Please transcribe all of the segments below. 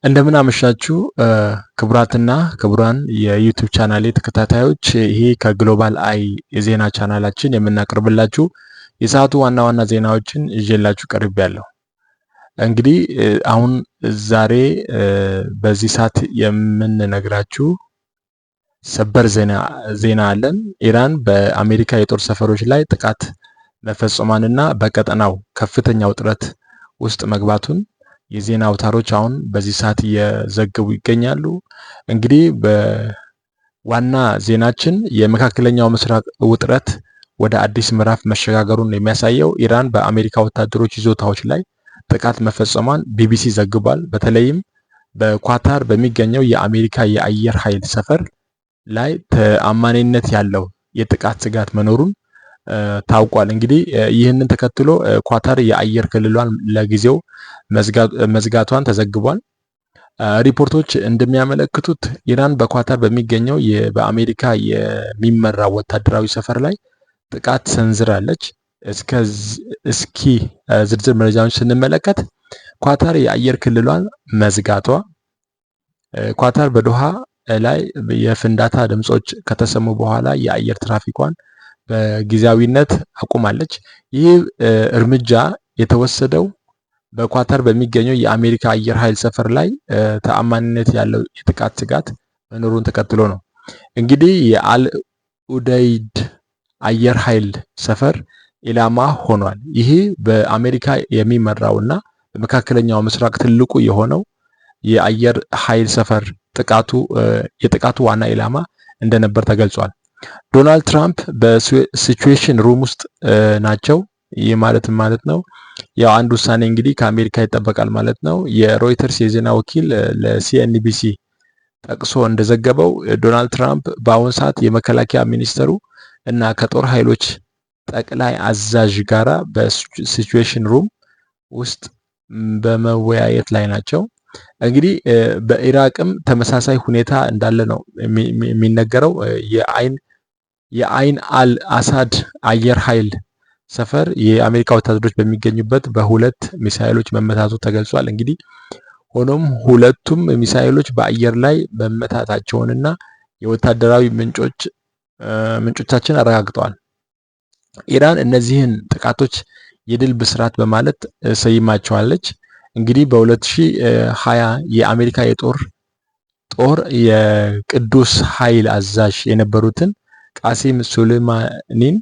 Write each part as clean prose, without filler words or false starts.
እንደምን አመሻችሁ ክቡራትና ክቡራን የዩቲዩብ ቻናሌ ተከታታዮች፣ ይሄ ከግሎባል አይ የዜና ቻናላችን የምናቀርብላችሁ የሰዓቱ ዋና ዋና ዜናዎችን ይዤላችሁ ቀርቤያለሁ። እንግዲህ አሁን ዛሬ በዚህ ሰዓት የምንነግራችሁ ሰበር ዜና አለን። ኢራን በአሜሪካ የጦር ሰፈሮች ላይ ጥቃት መፈጸሟንና በቀጠናው ከፍተኛ ውጥረት ውስጥ መግባቱን የዜና አውታሮች አሁን በዚህ ሰዓት እየዘገቡ ይገኛሉ። እንግዲህ በዋና ዜናችን የመካከለኛው ምስራቅ ውጥረት ወደ አዲስ ምዕራፍ መሸጋገሩን የሚያሳየው ኢራን በአሜሪካ ወታደሮች ይዞታዎች ላይ ጥቃት መፈጸሟን ቢቢሲ ዘግቧል። በተለይም በኳታር በሚገኘው የአሜሪካ የአየር ኃይል ሰፈር ላይ ተአማኒነት ያለው የጥቃት ስጋት መኖሩን ታውቋል። እንግዲህ ይህንን ተከትሎ ኳታር የአየር ክልሏን ለጊዜው መዝጋቷን ተዘግቧል። ሪፖርቶች እንደሚያመለክቱት ኢራን በኳታር በሚገኘው በአሜሪካ የሚመራው ወታደራዊ ሰፈር ላይ ጥቃት ሰንዝራለች። እስኪ ዝርዝር መረጃውን ስንመለከት ኳታር የአየር ክልሏን መዝጋቷ፣ ኳታር በዶሃ ላይ የፍንዳታ ድምጾች ከተሰሙ በኋላ የአየር ትራፊኳን በጊዜያዊነት አቁማለች። ይህ እርምጃ የተወሰደው በኳታር በሚገኘው የአሜሪካ አየር ኃይል ሰፈር ላይ ተአማኒነት ያለው የጥቃት ስጋት መኖሩን ተከትሎ ነው። እንግዲህ የአል ኡደይድ አየር ኃይል ሰፈር ኢላማ ሆኗል። ይህ በአሜሪካ የሚመራውና በመካከለኛው ምስራቅ ትልቁ የሆነው የአየር ኃይል ሰፈር የጥቃቱ ዋና ኢላማ እንደነበር ተገልጿል። ዶናልድ ትራምፕ በሲቹዌሽን ሩም ውስጥ ናቸው። ይህ ማለት ነው ያው አንድ ውሳኔ እንግዲህ ከአሜሪካ ይጠበቃል ማለት ነው። የሮይተርስ የዜና ወኪል ለሲኤንቢሲ ጠቅሶ እንደዘገበው ዶናልድ ትራምፕ በአሁኑ ሰዓት የመከላከያ ሚኒስተሩ እና ከጦር ኃይሎች ጠቅላይ አዛዥ ጋራ በሲቹዌሽን ሩም ውስጥ በመወያየት ላይ ናቸው። እንግዲህ በኢራቅም ተመሳሳይ ሁኔታ እንዳለ ነው የሚነገረው። የአይን አል አሳድ አየር ኃይል ሰፈር የአሜሪካ ወታደሮች በሚገኙበት በሁለት ሚሳኤሎች መመታቱ ተገልጿል። እንግዲህ ሆኖም ሁለቱም ሚሳኤሎች በአየር ላይ መመታታቸውንና የወታደራዊ ምንጮቻችን አረጋግጠዋል። ኢራን እነዚህን ጥቃቶች የድል ብስራት በማለት ሰይማቸዋለች። እንግዲህ በ2020 የአሜሪካ ጦር የቅዱስ ኃይል አዛዥ የነበሩትን ቃሲም ሱሌማኒን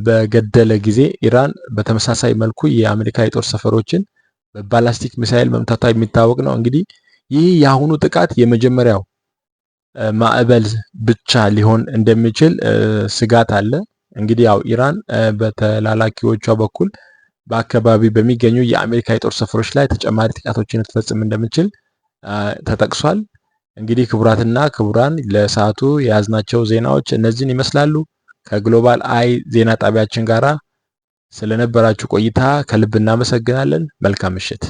በገደለ ጊዜ ኢራን በተመሳሳይ መልኩ የአሜሪካ የጦር ሰፈሮችን በባላስቲክ ሚሳኤል መምታቷ የሚታወቅ ነው። እንግዲህ ይህ የአሁኑ ጥቃት የመጀመሪያው ማዕበል ብቻ ሊሆን እንደሚችል ስጋት አለ። እንግዲህ ያው ኢራን በተላላኪዎቿ በኩል በአካባቢ በሚገኙ የአሜሪካ የጦር ሰፈሮች ላይ ተጨማሪ ጥቃቶችን ልትፈጽም እንደምትችል ተጠቅሷል። እንግዲህ ክቡራትና ክቡራን ለሰዓቱ የያዝናቸው ዜናዎች እነዚህን ይመስላሉ። ከግሎባል አይ ዜና ጣቢያችን ጋራ ስለነበራችሁ ቆይታ ከልብ እናመሰግናለን። መልካም ምሽት።